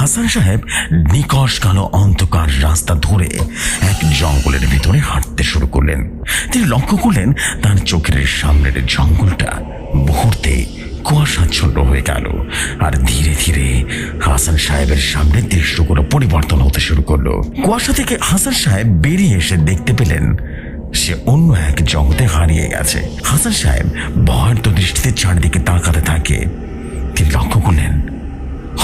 হাসান সাহেব নিকশ কালো অন্ধকার রাস্তা ধরে এক জঙ্গলের ভিতরে হাঁটতে শুরু করলেন। তিনি লক্ষ্য করলেন তার চোখের সামনের জঙ্গলটা মুহূর্তে কুয়াশাচ্ছন্ন হয়ে গেল, আর ধীরে ধীরে হাসান সাহেবের সামনে দৃশ্যগুলো পরিবর্তন হতে শুরু করলো। কুয়াশা থেকে হাসান সাহেব বেরিয়ে এসে দেখতে পেলেন সে অন্য এক জগতে হারিয়ে গেছে। হাসান সাহেব ভয়ার্ত দৃষ্টিতে চারিদিকে তাকাতে থাকে। তিনি লক্ষ্য করলেন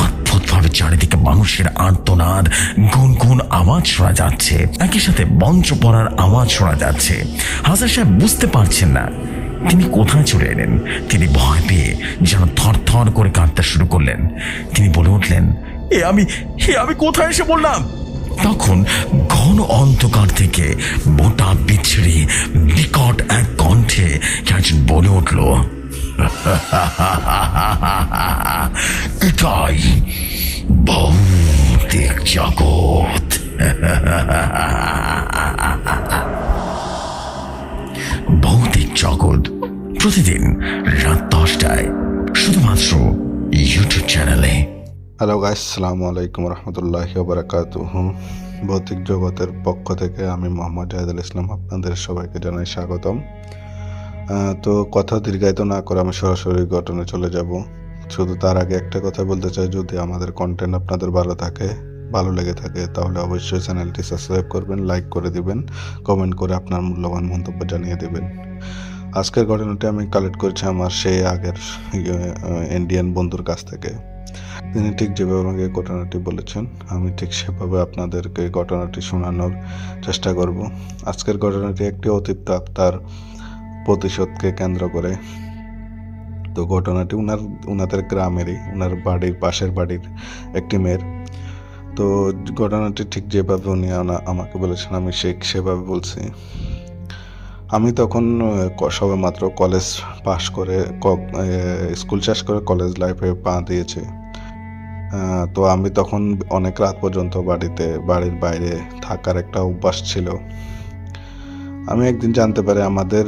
অদ্ভুতভাবে চারিদিকে মানুষের আর্তনাদ, গুনগুন আওয়াজ শোনা যাচ্ছে, একই সাথে মঞ্চ পড়ার আওয়াজ শোনা যাচ্ছে। হাসান সাহেব বুঝতে পারছেন না তিনি কোথায় চলে এলেন। তিনি ভয় পেয়ে যেন থরথর করে কাঁদতে শুরু করলেন। তিনি বলে উঠলেন, এ আমি কোথায় এসে বললাম? তখন ঘন অন্ধকার থেকে মোটা বিচ্ছিরি বিকট এক কণ্ঠে একজন বলে উঠল, এটাই ভৌতিক জগৎ। ভৌতিক জগৎ প্রতিদিন রাত 10টায় শুধুমাত্র ইউটিউব চ্যানেলে। হ্যালো গাইস, আসসালামু আলাইকুম রহমতুল্লাহি ওয়া বারাকাতুহু। ভৌতিক জগতের পক্ষ থেকে আমি মোহাম্মদ জাহিদুল ইসলাম আপনাদের সবাইকে জানাই স্বাগতম। তো কথা দীর্ঘায়িত না করে আমি সরাসরি ঘটনায় চলে যাব। শুধু তার আগে একটা কথা বলতে চাই, যদি আমাদের কন্টেন্ট আপনাদের ভালো লেগে থাকে তাহলে অবশ্যই চ্যানেলটি সাবস্ক্রাইব করবেন, লাইক করে দিবেন, কমেন্ট করে আপনার মূল্যবান মন্তব্য জানিয়ে দেবেন। আজকের ঘটনাটি আমি কালেক্ট করেছি আমার সেই আগের ইন্ডিয়ান বন্ধুর কাছ থেকে। তিনি ঠিক যেভাবে আমাকে ঘটনাটি বলেছেন আমি ঠিক সেভাবে আপনাদেরকে ঘটনাটি শোনানোর চেষ্টা করব। আজকের ঘটনাটি একটি অতিপ্ত আত্মার প্রতিশোধকে কেন্দ্র করে। তো ঘটনাটি উনাদের গ্রামেরই, উনার বাড়ির পাশের বাড়ির একটি মেয়ের। তো ঘটনাটি ঠিক যেভাবে উনি আমাকে বলেছেন আমি সেভাবে বলছি। আমি তখন সবে মাত্র কলেজ পাশ করে স্কুল শেষ করে কলেজ লাইফে পা দিয়েছি। তো আমি তখন অনেক রাত পর্যন্ত বাড়ির বাইরে থাকার একটা অভ্যাস ছিল। আমি একদিন জানতে পারি আমাদের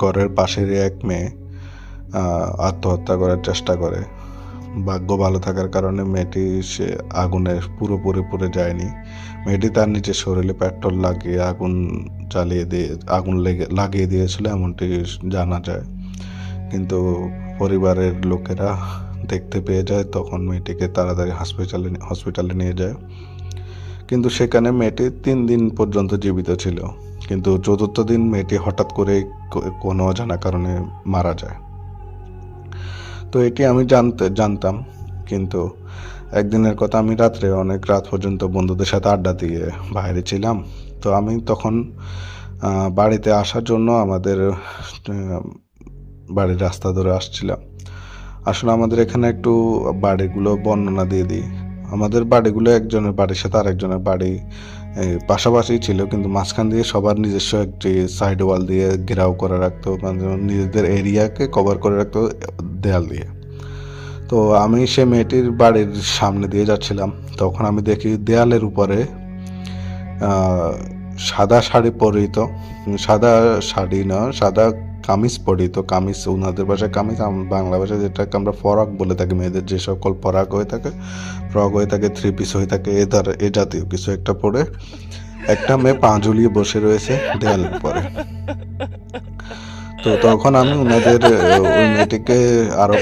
ঘরের পাশেরই এক মেয়ে আত্মহত্যা করার চেষ্টা করে। ভাগ্য ভালো থাকার কারণে মেয়েটি সে আগুনে পুরোপুরি পুড়ে যায়নি। মেয়েটি তার নিজের শরীরে পেট্রোল লাগিয়ে আগুন লাগিয়ে দিয়েছিল এমনটি জানা যায়। কিন্তু পরিবারের লোকেরা দেখতে পেয়ে যায়, তখন মেয়েটিকে তাড়াতাড়ি হসপিটালে নিয়ে যায়। কিন্তু সেখানে মেয়েটি 3 দিন পর্যন্ত জীবিত ছিল। কিন্তু 4র্থ দিন মেয়েটি হঠাৎ করে কোনো অজানা কারণে মারা যায়। তো এটি আমি জানতাম, কিন্তু একদিনের কথা, আমি রাত্রে অনেক রাত পর্যন্ত বন্ধুদের সাথে আড্ডা দিয়ে বাইরে ছিলাম। তো আমি তখন বাড়িতে আসার জন্য আমাদের বাড়ির রাস্তা ধরে আসছিলাম। আসলে আমাদের এখানে একটু বাড়িগুলো বর্ণনা দিয়ে দিই। আমাদের বাড়িগুলো একজনের বাড়ির সাথে আরেকজনের বাড়ি পাশাপাশি ছিল, কিন্তু মাঝখান দিয়ে সবার নিজস্ব একটি সাইড ওয়াল দিয়ে ঘেরাও করে রাখতো, মানে নিজেদের এরিয়াকে কভার করে রাখতো দেয়াল দিয়ে। তো আমি সে মেয়েটির বাড়ির সামনে দিয়ে যাচ্ছিলাম, তখন আমি দেখি দেয়ালের উপরে সাদা কামিজ পরিত, কামিজ ওনাদের ভাষায় কামিজ, বাংলা ভাষায় যেটাকে আমরা ফরাক বলে থাকি, মেয়েদের যে সকল ফ্রক হয়ে থাকে 3 পিস হয়ে থাকে এ জাতীয় কিছু একটা পরে একটা মেয়ে পা ঝুলিয়ে বসে রয়েছে দেয়ালের উপরে। তো তখন আমি ওই মেয়েটিকে আরো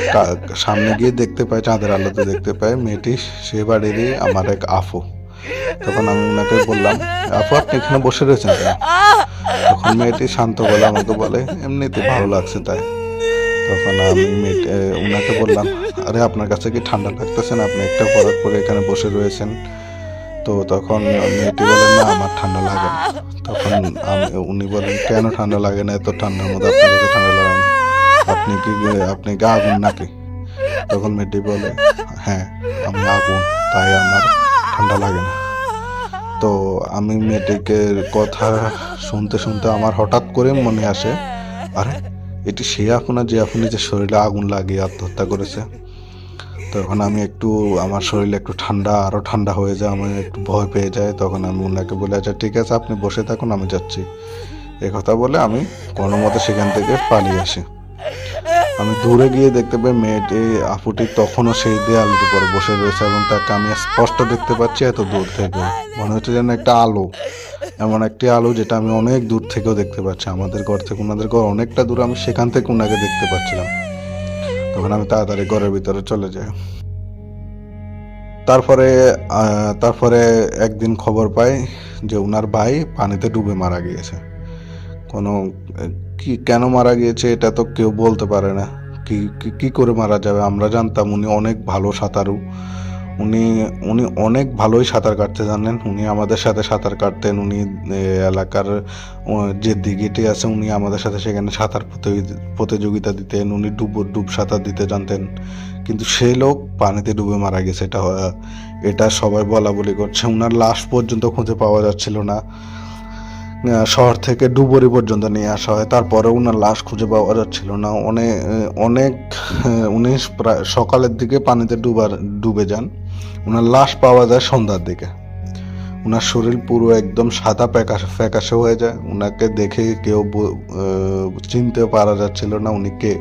সামনে গিয়ে দেখতে পাই, চাঁদের আলোতে দেখতে পাই মেয়েটি সে বাড়িরই আমার এক আপু। তখন আমি ওনাকে বললাম, আপু আপনি এখানে বসে রয়েছেন কেন? তখন মেয়েটি শান্ত গলা আমাকে বলে, এমনিতে ভালো লাগছে তাই। তখন আমি ওনাকে বললাম, আরে আপনার কাছে কি ঠান্ডা লাগতেছে না? আপনি একটা পরার পরে এখানে বসে রয়েছেন। তো তখন মেয়েটি বলেন, না আমার ঠান্ডা লাগে না। তখন উনি বলেন, কেন ঠান্ডা লাগে না? এত ঠান্ডার মধ্যে আপনার কাছে ঠান্ডা লাগে না? আপনি কি আগুন নাকি? তখন মেয়েটি বলে, হ্যাঁ আমি আগুন, তাই আমার ঠান্ডা লাগে না। তো আমি মেয়েটিকে কথা শুনতে শুনতে আমার হঠাৎ করে মনে আসে, আরে এটি সে যে আপনি যে শরীরে আগুন লাগিয়ে আত্মহত্যা করেছে। তখন আমি আমার শরীরে একটু আরো ঠান্ডা হয়ে যায়, আমি একটু ভয় পেয়ে যাই। তখন আমি ওনাকে বলে, আচ্ছা ঠিক আছে আপনি বসে থাকুন, আমি যাচ্ছি। কথা বলে আমি কোনো মতে সেখান থেকে পালিয়ে আসি। আমি দূরে গিয়ে দেখতে পাই মেয়েটি আপুটি তখনও সেই দেয়ালের উপর বসে রয়েছে এবং তাকে আমি স্পষ্ট দেখতে পাচ্ছি এত দূর থেকে। মনে হচ্ছে যেন একটা আলো, এমন একটি আলো যেটা আমি অনেক দূর থেকেও দেখতে পাচ্ছি। আমাদের ঘর থেকে ওনাদের ঘর অনেকটা দূর, আমি সেখান থেকে ওনাকে দেখতে পাচ্ছিলাম। তখন আমি তাড়াতাড়ি ঘরের ভিতরে চলে যাই। তারপরে একদিন খবর পাই যে ওনার ভাই পানিতে ডুবে মারা গিয়েছে। কোনো কেন মারা গিয়েছে এটা তো কেউ বলতে পারে না। কি করে মারা যাবে? আমরা জানতাম উনি অনেক ভালো সাঁতারু, উনি উনি অনেক ভালোই সাঁতার কাটতে জানেন। উনি আমাদের সাথে সাঁতার কাটতেন। উনি এলাকার যে দিঘিটি আছে উনি আমাদের সাথে সেখানে সাঁতার প্রতিযোগিতা দিতেন। উনি ডুব সাঁতার দিতে জানতেন। কিন্তু সেই লোক পানিতে ডুবে মারা গেছে, এটা সবাই বলা বলি করছে। উনার লাশ পর্যন্ত খুঁজে পাওয়া যাচ্ছিল না। শহর থেকে ডুবুরি পর্যন্ত নিয়ে আসা হয়, তারপরে উনার লাশ খুঁজে পাওয়া যাচ্ছিল না। অনেক উনি প্রায় সকালের দিকে পানিতে ডুবে যান। উনার লাশ পাওয়া যায় সন্ধ্যার দিকে। উনার শরীর পুরো একদম সাদা ফ্যাকাশে হয়ে যায়। উনাকে দেখে কেউ চিনতে পারা যাচ্ছিল না উনি কে,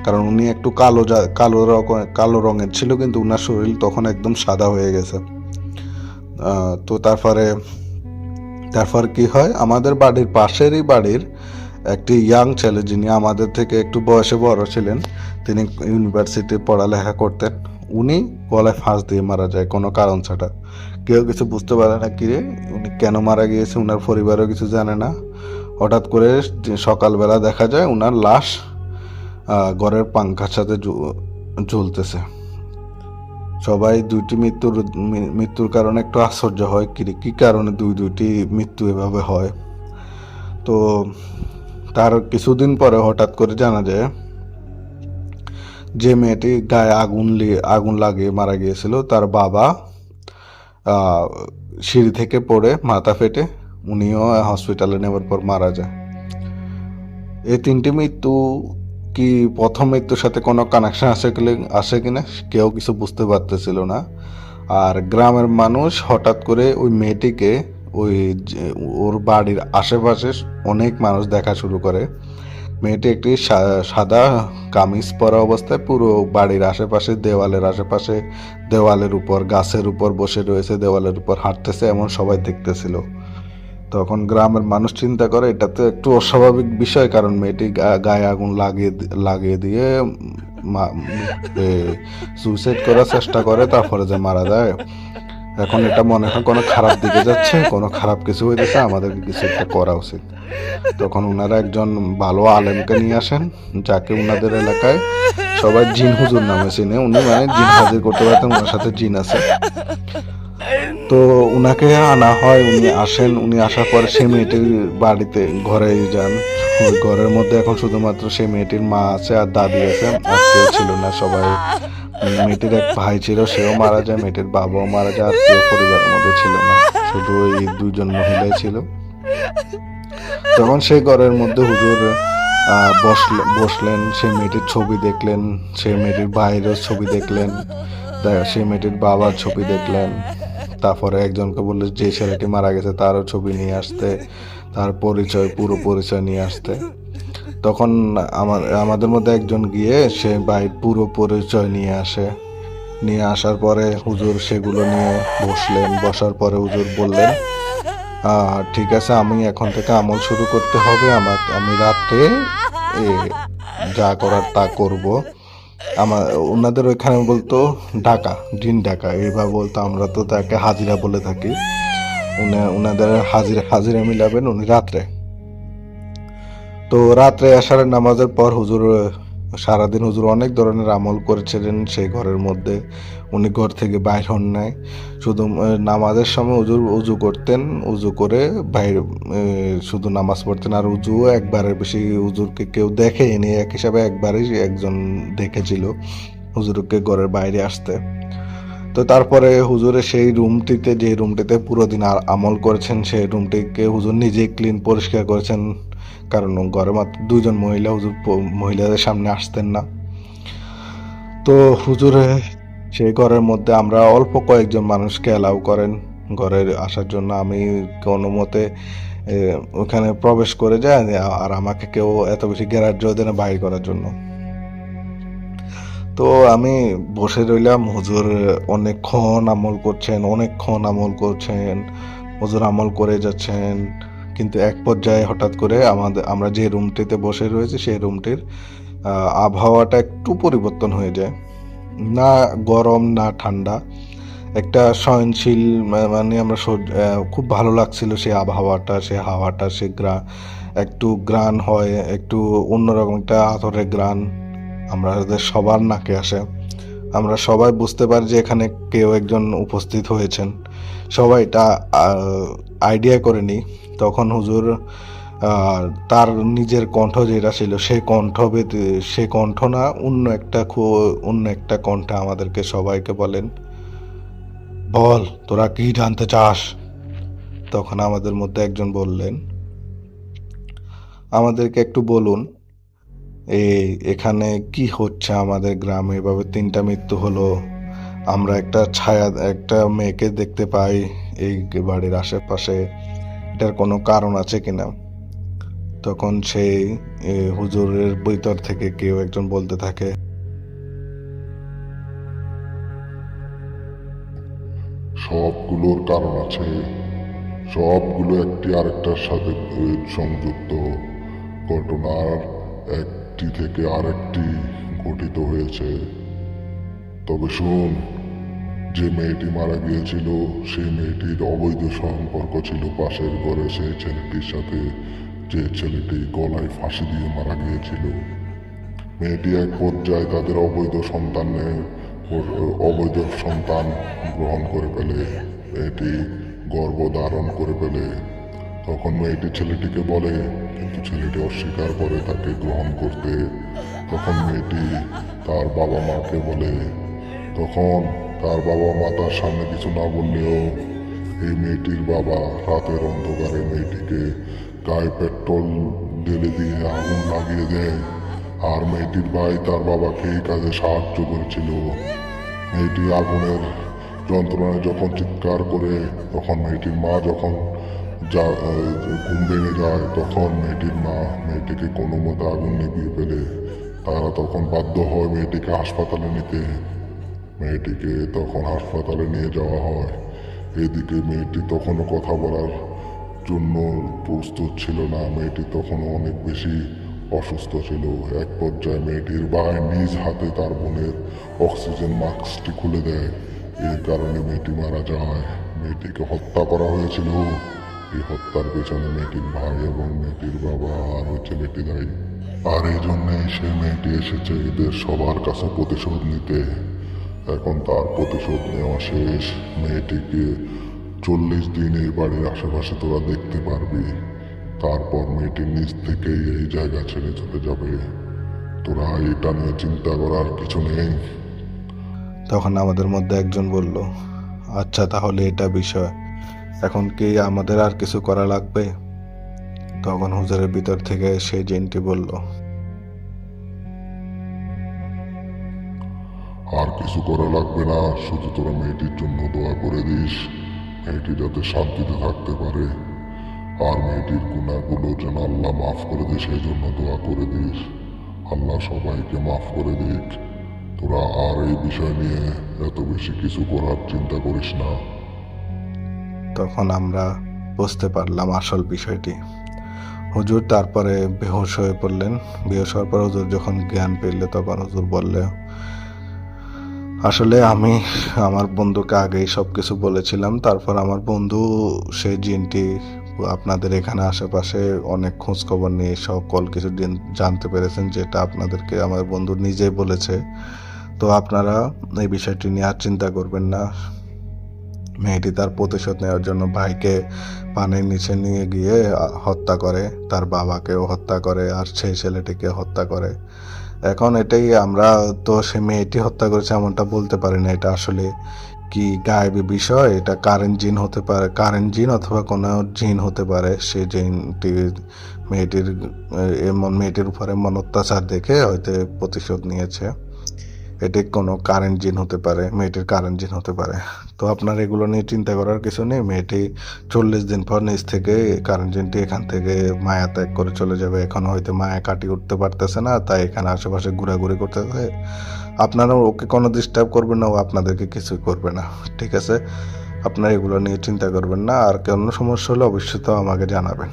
কারণ উনি একটু কালো রঙের ছিল, কিন্তু উনার শরীর তখন একদম সাদা হয়ে গেছে। তো তারপর কি হয়, আমাদের পাশেরই বাড়ির একটি ইয়াং ছেলে, যিনি আমাদের থেকে একটু বয়সে বড় ছিলেন, তিনি ইউনিভার্সিটি পড়ালেখা করতেন, উনি গলায় ফাঁস দিয়ে মারা যায় কোনো কারণ ছাড়া। কেউ কিছু বুঝতে পারে না কিরে উনি কেন মারা গিয়েছে, উনার পরিবারও কিছু জানে না। হঠাৎ করে সকালবেলা দেখা যায় উনার লাশ ঘরের পাংখার সাথে ঝুলতেছে। সবাই দুইটি মৃত্যুর কারণে একটু আশ্চর্য হয়, কি কারণে দুইটি মৃত্যু এভাবে হয়। তো তার কিছুদিন পরে হঠাৎ করে জানা যায় যে মেয়েটি গায়ে আগুন লাগিয়ে মারা গিয়েছিল, তার বাবা সিঁড়ি থেকে পড়ে মাথা ফেটে উনিও হসপিটালে নেওয়ার পর মারা যায়। এই তিনটি মৃত্যু কি প্রথম মৃত্যুর সাথে কোনো কানেকশন আছে কিনা কেউ কিছু বুঝতে পারতেছিল না। আর গ্রামের মানুষ হঠাৎ করে ওই মেয়েটিকে ওর বাড়ির আশেপাশে অনেক মানুষ দেখা শুরু করে। মেয়েটি একটি সাদা কামিজ পরা অবস্থায় পুরো বাড়ির আশেপাশে দেওয়ালের উপর গাছের উপর বসে রয়েছে, দেওয়ালের উপর হাঁটতেছে, এমন সবাই দেখতেছিল। তখন গ্রামের মানুষ চিন্তা করে এটা তো একটু অস্বাভাবিক বিষয়, কারণ মেয়েটি গায়ে আগুন লাগিয়ে দিয়ে সুইসাইড করার চেষ্টা করে, তারপরে যে মারা যায়। এখন এটা মনে হয় কোনো খারাপ দিকে যাচ্ছে, কোনো খারাপ কিছু হইতেছে, আমাদেরকে কিছু একটা করা উচিত। তখন ওনারা একজন ভালো আলেমকে নিয়ে আসেন, যাকে ওনাদের এলাকায় সবাই জিন হুজুর নামে চিনে। উনি জিন হাজির করতে পারতেন, ওনার সাথে জিন আছে। তো উনাকে আনা হয়, উনি আসার পরে সেই মেয়েটির বাড়িতে ঘরে যান। ওই ঘরের মধ্যে এখন শুধুমাত্র সেই মেয়েটির মা আছে আর দাদি আছে, আর কেউ ছিল না। সবাই, মেয়েটির এক ভাই ছিল, সেও মারা যায়, মেয়েটির বাবাও মারা যায়, আর কেউ পরিবারের মধ্যে ছিল না, শুধু ওই দুইজন মহিলাই ছিল। তখন সেই ঘরের মধ্যে হুজুর বসলেন, সেই মেয়েটির ছবি দেখলেন, সেই মেয়েটির ভাইয়েরও ছবি দেখলেন, সেই মেয়েটির বাবার ছবি দেখলেন। তারপরে একজনকে বললো যে ছেলেটি মারা গেছে তারও ছবি নিয়ে আসতে, তার পুরো পরিচয় নিয়ে আসতে। তখন আমাদের মধ্যে একজন গিয়ে সে ভাইয়ের পুরো পরিচয় নিয়ে আসার পরে হুজুর সেগুলো নিয়ে বসার পরে হুজুর বললেন, ঠিক আছে, আমি এখন থেকে আমল শুরু করতে হবে, আমি রাত্রে যা করার তা করব। ওনাদের ওইখানে বলতো জিন ডাকা এইভাবে বলতো, আমরা তো তাকে হাজিরা বলে থাকি। ওনাদের হাজিরা মিলাবেন উনি রাত্রে। তো রাত্রে আসার নামাজের পর সারাদিন হুজুর অনেক ধরনের আমল করেছিলেন সেই ঘরের মধ্যে। উনি ঘর থেকে বাইর হন নাই, শুধু নামাজের সময় হুজুর উজু করতেন, উজু করে বাইরে শুধু নামাজ পড়তেন। আর উজুও একবারের বেশি হুজুরকে কেউ দেখেনি, এক হিসাবে একবারই একজন দেখেছিল হুজুরকে ঘরের বাইরে আসতে। তো তারপরে হুজুরের সেই যে রুমটিতে পুরো দিন আমল করেছেন, সেই রুমটিকে হুজুর নিজেই পরিষ্কার করেছেন, কারণ ঘরে মাত্র দুইজন মহিলা, হুজুর মহিলাদের সামনে আসতেন না। তো হুজুরে সেই ঘরের মধ্যে আমরা অল্প কয়েকজন মানুষকে অ্যালাউ করেন ঘরে আসার জন্য। আমি কোনো মতে ওখানে প্রবেশ করে যাই, আর আমাকে কেউ এত বেশি গ্যারাজ্য দেয় না বাইর করার জন্য। তো আমি বসে রইলাম। হুজুর অনেকক্ষণ আমল করছেন, হুজুর আমল করে যাচ্ছেন। কিন্তু এক পর্যায়ে হঠাৎ করে আমরা যে রুমটিতে বসে রয়েছি সেই রুমটির আবহাওয়াটা একটু পরিবর্তন হয়ে যায়। না গরম না ঠান্ডা, একটা সহনশীল মানে আমরা খুব ভালো লাগছিল সেই আবহাওয়াটা, সেই হাওয়াটা, একটু গ্রান হয়, একটু অন্যরকম একটা আতরের গ্রান আমাদের সবার নাকে আসে। আমরা সবাই বুঝতে পারি যে এখানে কেউ একজন উপস্থিত হয়েছেন। সবাই এটা আইডিয়া করে নিই। তখন হুজুর তার নিজের কণ্ঠ যেটা ছিল সে কণ্ঠ না, অন্য একটা কণ্ঠে আমাদেরকে সবাইকে বলেন, বল তোরা কি জানতে চাস। তখন আমাদের মধ্যে একজন বললেন, আমাদেরকে একটু বলুন এখানে কি হচ্ছে, আমাদের গ্রামে এভাবে 3টা মৃত্যু হলো, আমরা একটা মেয়েকে দেখতে পাই এই বাড়ির আশেপাশে, এটার কোনো কারণ আছে কিনা। তখন সেই হুজুরের ভিতর থেকে কেউ একজন বলতে থাকে, সবগুলোর কারণ আছে, সবগুলো একটি আরেকটার সাথে সংযুক্ত, ঘটনার একটি থেকে আরেকটি ঘটিত হয়েছে। তবে শোন, যে মেয়েটি মারা গিয়েছিল সেই মেয়েটির অবৈধ সম্পর্ক ছিল পাশের ঘরে সেই ছেলেটির সাথে, যে ছেলেটি গলায় ফাঁসি দিয়ে মারা গিয়েছিল। মেয়েটি এক পর্যায়ে তাদের অবৈধ সন্তান গ্রহণ করে ফেলে, মেয়েটি গর্ভধারণ করে ফেলে। তখন মেয়েটি ছেলেটিকে বলে, কিন্তু ছেলেটি অস্বীকার করে তাকে গ্রহণ করতে। তখন মেয়েটি তার বাবা মাকে বলে, তখন তার বাবা মা তার সামনে কিছু না বললেও এই মেয়েটির বাবা রাতের অন্ধকারে মেয়েটিকে গায়ে পেট্রোল ঢেলে দিয়ে আগুন লাগিয়ে দেয়। আর মেয়েটির ভাই তার বাবাকে এই কাজে সাহায্য করেছিল। মেয়েটি আগুনের যন্ত্রণায় যখন চিৎকার করে, তখন মেয়েটির মা যখন ঘুম ভেঙে যায়, তখন মেয়েটির মা মেয়েটিকে কোনো মতে আগুন নিভিয়ে ফেলে। তারা তখন বাধ্য হয় মেয়েটিকে হাসপাতালে নিতে। মেয়েটিকে তখন হাসপাতালে নিয়ে যাওয়া হয়। এদিকে মেয়েটি তখনও কথা বলার জন্য প্রস্তুত ছিল না, মেয়েটি তখনও অনেক বেশি অসুস্থ ছিল। এক পর্যায়ে মেয়েটির ভাই নিজ হাতে তার বোনের অক্সিজেন মাস্কটি খুলে দেয়। এর কারণে মেয়েটি মারা যায়। মেয়েটিকে হত্যা করা হয়েছিল। এই হত্যার পেছনে মেয়েটির ভাই এবং মেয়েটির বাবা আর ওই ছেলেটি দায়ী। আর এই জন্যই সে মেয়েটি এসেছে এদের সবার কাছে প্রতিশোধ নিতে। এখন তার প্রতিশোধ নেওয়া শেষ। মেয়েটিকে 40 দিন এই বাড়ির আশেপাশে তোরা দেখতে পারবি। তারপর মেয়েটি নিজ থেকেই এই জায়গা ছেড়ে চলে যাবে। তোরা এটা নিয়ে চিন্তা করার কিছু নেই। তখন আমাদের মধ্যে একজন বলল, আচ্ছা তাহলে এটা বিষয়, এখন কি আমাদের আর কিছু করা লাগবে। তখন হুজুরের ভিতর থেকে সেই জিনটি বলল, আর কিছু করা লাগবে না, শুধু তোরা মেয়েটির জন্য দোয়া করে দিস, মেয়েটি যাতে শান্তিতে থাকতে পারে। আর মেয়েটির গুণাগুলো যেন আল্লাহ মাফ করে দেয় সেই জন্য দোয়া করে দিস। আল্লাহ সবাইকে মাফ করে দিক। তোরা আর এই বিষয় নিয়ে এত বেশি কিছু করার চিন্তা করিস না। তখন আমরা বুঝতে পারলাম আসল বিষয়টি। হুজুর তারপরে বেহুশ হয়ে পড়লেন। বেহুশ হওয়ার পর হুজুর যখন জ্ঞান পেলে, তখন হুজুর বললে, আসলে আমি আমার বন্ধুকে আগেই সব কিছু বলেছিলাম। তারপর আমার বন্ধু সেই জিনটি আপনাদের এখানে আশেপাশে অনেক খোঁজ খবর নিয়ে সকল কিছু জানতে পেরেছেন, যেটা আপনাদেরকে আমার বন্ধু নিজেই বলেছে। তো আপনারা এই বিষয়টি নিয়ে আর চিন্তা করবেন না। মেয়েটি তার প্রতিশোধ নেওয়ার জন্য ভাইকে পানির নিচে নিয়ে গিয়ে হত্যা করে, তার বাবাকেও হত্যা করে, আর সেই ছেলেটিকে হত্যা করে। এখন এটাই আমরা তো সে মেয়েটি হত্যা করেছে এমনটা বলতে পারি না। এটা আসলে কি গায়েবী বিষয়, এটা কারেন্ট জিন হতে পারে, কারেন্ট জিন অথবা কোনো জিন হতে পারে। সে জিনটি মেয়েটির উপরে এমন অত্যাচার দেখে হয়তো প্রতিশোধ নিয়েছে। এটি কোনো কারেন্ট জিন হতে পারে, মেয়েটির কারেন্ট জিন হতে পারে। তো আপনার এগুলো নিয়ে চিন্তা করার কিছু নেই। মেয়েটি 40 দিন পর নিজ থেকে কারেন্ট জিনটি এখান থেকে মায়া ত্যাগ করে চলে যাবে। এখন হয়তো মায়া কাটিয়ে উঠতে পারতেছে না, তাই এখানে আশেপাশে ঘোরাঘুরি করতেছে। আপনারা ওকে কোনো ডিস্টার্ব করবেন না, ও আপনাদেরকে কিছুই করবে না, ঠিক আছে? আপনারা এগুলো নিয়ে চিন্তা করবেন না, আর কোনো সমস্যা হলে অবশ্যই তো আমাকে জানাবেন।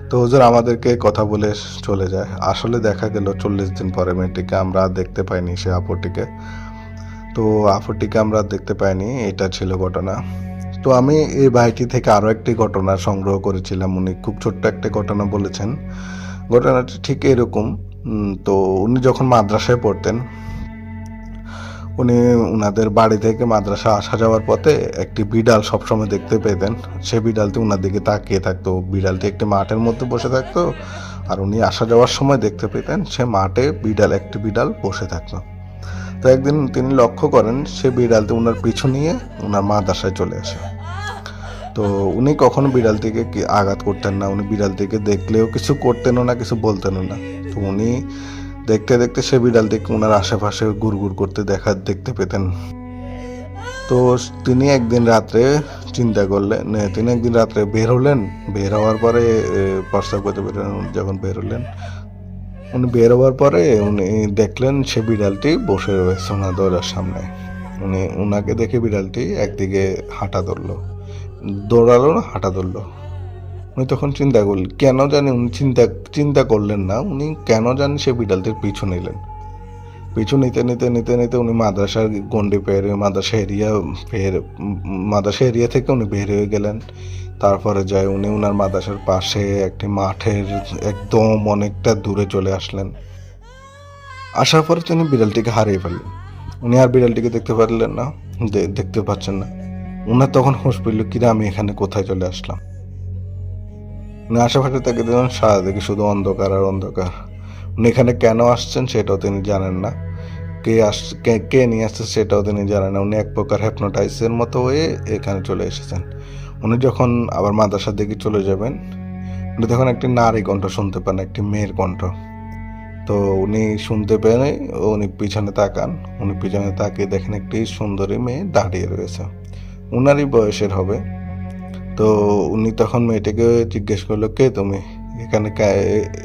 তো হুজুর আমাদেরকে কথা বলে চলে যায়। আসলে দেখা গেল 40 দিন পরে মেয়েটিকে আমরা আর দেখতে পাইনি, সে আপুটিকে। তো আপুটিকে আমরা আর দেখতে পাইনি, এটা ছিল ঘটনা। তো আমি এই ভাইটি থেকে আরও একটি ঘটনা সংগ্রহ করেছিলাম। উনি খুব ছোট্ট একটা ঘটনা বলেছেন। ঘটনাটি ঠিক এরকম। তো উনি যখন মাদ্রাসায় পড়তেন, উনি উনাদের বাড়ি থেকে মাদ্রাসা আসা যাওয়ার পথে একটি বিড়াল সবসময় দেখতে পেতেন। সে বিড়ালটি উনার দিকে তাকিয়ে থাকতো। বিড়ালটি একটি মাঠের মধ্যে বসে থাকতো, আর উনি আসা যাওয়ার সময় দেখতে পেতেন সে মাঠে একটি বিড়াল বসে থাকতো। তো একদিন তিনি লক্ষ্য করেন সে বিড়ালটি উনার পিছু নিয়ে উনার মাদ্রাসায় চলে আসে। তো উনি কখনো বিড়ালটিকে আঘাত করতেন না, উনি বিড়ালটিকে দেখলেও কিছু করতেনও না, কিছু বলতেনও না। তো উনি দেখতে দেখতে সে বিড়ালটিকে ওনার আশেপাশে গুড়গুড় করতে দেখতে পেতেন। তো তিনি একদিন রাত্রে বের হলেন। বের হওয়ার পরে প্রস্রাব করতে বেরোলেন। যখন বের হলেন, উনি বের হওয়ার পরে উনি দেখলেন সে বিড়ালটি বসে রয়েছে ওনার দরজার সামনে। উনাকে দেখে বিড়ালটি একদিকে হাঁটা ধরলো, দৌড়ালো না, হাঁটা ধরলো। উনি তখন চিন্তা করলেন, কেন জানি উনি চিন্তা করলেন না, উনি কেন জানি সে বিড়ালটির পিছু নিলেন। পিছু নিতে নিতে নিতে নিতে উনি মাদ্রাসার গণ্ডি পেরিয়ে মাদ্রাসা এরিয়া থেকে উনি বের হয়ে গেলেন। তারপরে যায় উনি উনার মাদ্রাসার পাশে একটি মাঠের একদম অনেকটা দূরে চলে আসলেন। আসার পরে তিনি বিড়ালটিকে হারিয়ে ফেললেন। উনি আর বিড়ালটিকে দেখতে পাচ্ছেন না। উনার তখন হুঁশ পেল, কিরে আমি এখানে কোথায় চলে আসলাম। উনি আশেপাশে তাকে দেখলেন, সারা দিকে শুধু অন্ধকার আর অন্ধকার। উনি এখানে কেন আসছেন সেটাও তিনি জানেন না, কে নিয়ে আসছে সেটাও তিনি জানেন না। উনি এক প্রকার হ্যাপনোটাইজের মতো হয়ে এখানে চলে এসেছেন। উনি যখন আবার মাদ্রাসার দিকে চলে যাবেন, উনি তখন একটি নারী কণ্ঠ শুনতে পান, একটি মেয়ের কণ্ঠ। তো উনি শুনতে পেয়ে উনি পিছনে তাকান। উনি পিছনে তাকিয়ে দেখেন একটি সুন্দরী মেয়ে দাঁড়িয়ে রয়েছে, উনারই বয়সের হবে। তো উনি তখন মেয়েটিকে জিজ্ঞেস করলো, কে তুমি, এখানে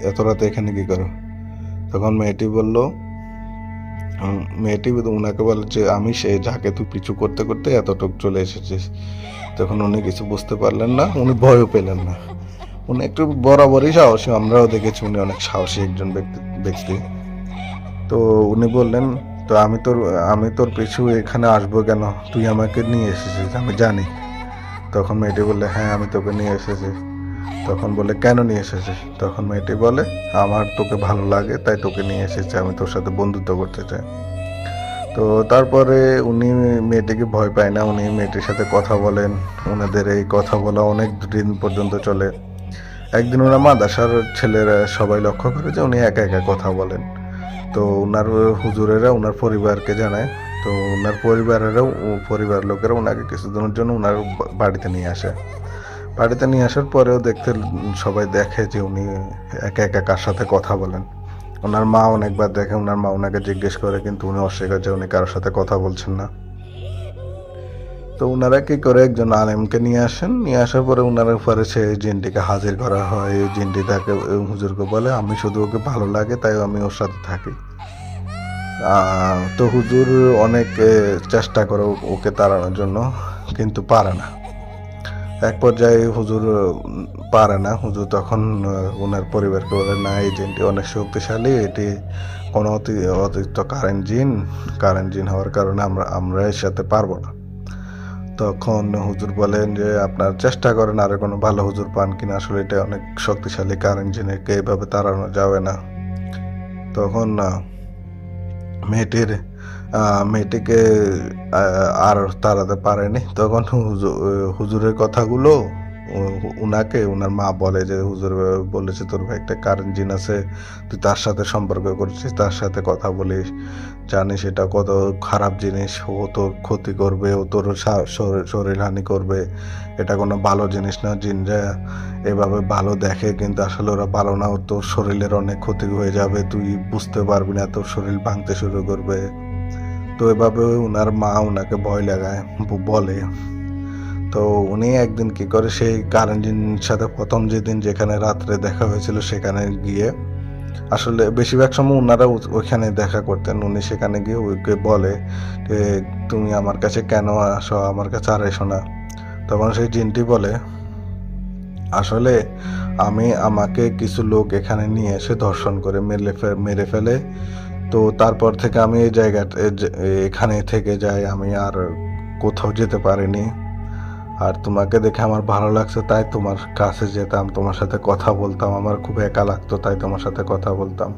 এত রাতে এখানে কি করো? তখন মেয়েটি উনাকে বলে যে আমি সে যাকে তুই পিছু করতে করতে এতটুকু চলে এসেছিস। তখন উনি কিছু বুঝতে পারলেন না, উনি ভয়ও পেলেন না। উনি একটু বরাবরই সাহসী, আমরাও দেখেছি উনি অনেক সাহসী একজন ব্যক্তি। তো উনি বললেন, তো আমি তোর পিছু এখানে আসবো কেন? তুই আমাকে নিয়ে এসেছিস, আমি জানি। তখন মেয়েটি বললে, হ্যাঁ আমি তোকে নিয়ে এসেছি। তখন বলে, কেন নিয়ে এসেছিস? তখন মেয়েটি বলে, আমার তোকে ভালো লাগে তাই তোকে নিয়ে এসেছি, আমি তোর সাথে বন্ধুত্ব করতে চাই। তো তারপরে উনি মেয়েটিকে ভয় পায় না, উনি মেয়েটির সাথে কথা বলেন। ওনাদের এই কথা বলা অনেক দিন পর্যন্ত চলে। একদিন ওরা মাদ্রাসার ছেলেরা সবাই লক্ষ্য করে যে উনি একা একা কথা বলেন। তো ওনার হুজুরেরা ওনার পরিবারকে জানায়। তো ওনার পরিবার লোকেরা ওনাকে কিছুদিনের জন্য ওনার বাড়িতে নিয়ে আসে। বাড়িতে নিয়ে আসার পরেও সবাই দেখে যে উনি একা একা কার সাথে কথা বলেন। ওনার মা অনেকবার দেখে, ওনার মা ওনাকে জিজ্ঞেস করে, কিন্তু উনি অস্বীকার যে উনি কারোর সাথে কথা বলছেন না। তো ওনারা কি করে, একজন আলেমকে নিয়ে আসেন। নিয়ে আসার পরে ওনার উপরে সেই জিনটিকে হাজির করা হয়। জিনটি তাকে হুজুরকে বলে, আমি শুধু ওকে ভালো লাগে তাই আমি ওর সাথে থাকি। তো হুজুর অনেক চেষ্টা করে ওকে তাড়ানোর জন্য, কিন্তু পারে না। এক পর্যায়ে হুজুর পারে না। হুজুর তখন ওনার পরিবারকে বলে, না এই জিনটি অনেক শক্তিশালী, এটি কোনো অতিরিক্ত কারেন্ট জিন হওয়ার কারণে আমরা এর সাথে পারবো না। তখন হুজুর বলেন যে আপনার চেষ্টা করেন আরো কোনো ভালো হুজুর পান কিনা, আসলে এটা অনেক শক্তিশালী কারেন্ট জিনকে এভাবে তাড়ানো যাবে না। তখন মেয়েটিকে আর তাড়াতে পারেনি। তখন হুজুরের কথাগুলো ওনার মা বলে যে হুজুর বলেছে তোর ভাই একটা কারেন্ট জিন আছে, তুই তার সাথে সম্পর্ক করছিস, তার সাথে কথা বলিস, জানিস এটা কত খারাপ জিনিস, ও তোর ক্ষতি করবে, ও তোর শরীর হানি করবে, এটা কোনো ভালো জিনিস না। জিনরা এভাবে ভালো দেখে কিন্তু আসলে ওরা ভালো না, ওর তোর শরীরের অনেক ক্ষতি হয়ে যাবে, তুই বুঝতে পারবি না, তোর শরীর ভাঙতে শুরু করবে। তো এভাবে ওনার মা ওনাকে ভয় লাগায় বলে। তো উনি একদিন কি করে, সেই কারেন্ট জিনের সাথে প্রথম যেদিন যেখানে রাত্রে দেখা হয়েছিল সেখানে গিয়ে আসলে বেশিরভাগ সময় ওনারা ওইখানে দেখা করতেন। উনি সেখানে গিয়ে ওকে বলে যে তুমি আমার কাছে কেন আসো, আমার কাছে আর এসো না। তখন সেই জিনটি বলে আসলে আমাকে কিছু লোক এখানে নিয়ে এসে ধর্ষণ করে মেরে ফেলে। তো তারপর থেকে আমি এই এখানে থেকে যাই, আমি আর কোথাও যেতে পারিনি। আর তোমাকে দেখে আমার ভালো লাগছে, তাই তোমার কাছে যেতাম, তোমার সাথে কথা বলতাম। আমার খুব একা লাগতো, তাই তোমার সাথে কথা বলতাম।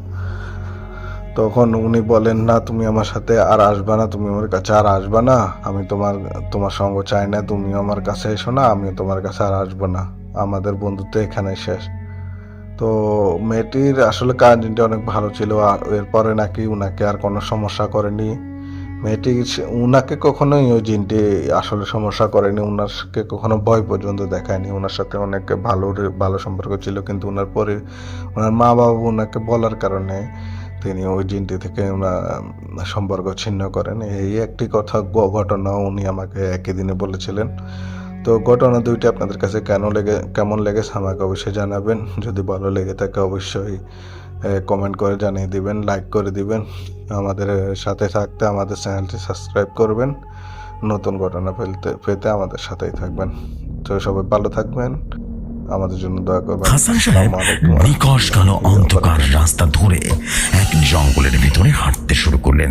তখন উনি বলেন না, তুমি আমার সাথে আর আসবা না, তুমি আমার কাছে আর আসবা না, আমি তোমার সঙ্গ চাই না, তুমিও আমার কাছে এসো না, আমিও তোমার কাছে আর আসবো না, আমাদের বন্ধুত্ব এখানে শেষ। তো মেয়েটির আসলে কাজিনটা অনেক ভালো ছিল, আর এরপরে নাকি উনাকে আর কোনো সমস্যা করেনি। মেয়েটি উনাকে কখনোই ওই জিনটি আসলে সমস্যা করেনি, উনাকে কখনো ভয় পর্যন্ত দেখায়নি। ওনার সাথে অনেক ভালো সম্পর্ক ছিল, কিন্তু ওনার মা বাবা ওনাকে বলার কারণে তিনি ওই জিনটি থেকে ওনার সম্পর্ক ছিন্ন করেন। এই একটি ঘটনা উনি আমাকে একই দিনে বলেছিলেন। তো ঘটনা দুইটি আপনাদের কাছে কেমন লেগেছে আমাকে অবশ্যই জানাবেন। যদি ভালো লেগে থাকে অবশ্যই কমেন্ট করে জানিয়ে দিবেন, লাইক করে দিবেন। আমাদের সাথে থাকতে আমাদের চ্যানেলটি সাবস্ক্রাইব করবেন। নতুন ঘটনা পেতে আমাদের সাথেই থাকবেন। তো সবাই ভালো থাকবেন, আমাদের জন্য দোয়া করবেন। হাসান সাহেব নিকশ কালো অন্ধকার রাস্তা ধরে এক জঙ্গলের ভিতরে হাঁটতে শুরু করলেন।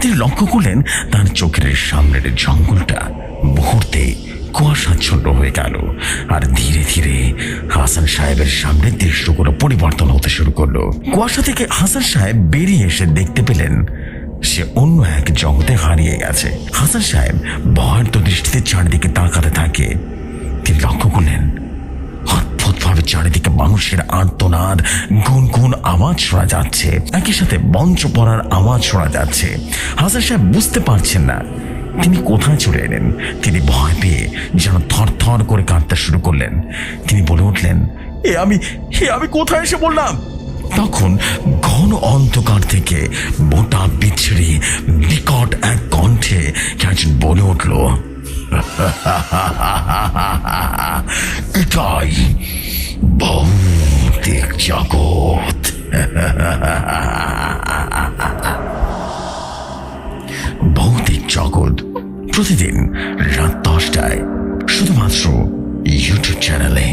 তিনি লক্ষ্য করলেন তার চোখের সামনের জঙ্গলটা মুহূর্তে কুয়াশাচ্ছন্ন হয়ে গেল, আর ধীরে ধীরে হাসান সাহেবের সামনে দৃশ্যগুলো পরিবর্তন হতে শুরু করলো। কুয়াশা থেকে হাসান সাহেব বেরিয়ে এসে দেখতে পেলেন সে অন্য এক জগতে হারিয়ে গেছে। হাসান সাহেব ভয়ার্ত দৃষ্টিতে চারিদিকে তাকাতে থাকে। তিনি লক্ষ্য করলেন অদ্ভুতভাবে চারিদিকে মানুষের আর্তনাদ, গুনগুন আওয়াজ শোনা যাচ্ছে, একই সাথে মঞ্চ পড়ার আওয়াজ শোনা যাচ্ছে। হাসান সাহেব বুঝতে পারছেন না তিনি কোথায় চলে এলেন। তিনি ভয় পেয়ে যেন থরথর করে কাঁদতে শুরু করলেন। তিনি বলে উঠলেন, আমি কোথায় এসে বললাম? তখন ঘন অন্ধকার থেকে মোটা বিচ্ছিরি বিকট এক কণ্ঠে একজন বলে উঠল, এটাই ভৌতিক জগৎ। ভৌতিক জগৎ প্রতিদিন রাত 10টায় শুধুমাত্র ইউটিউব চ্যানেলে।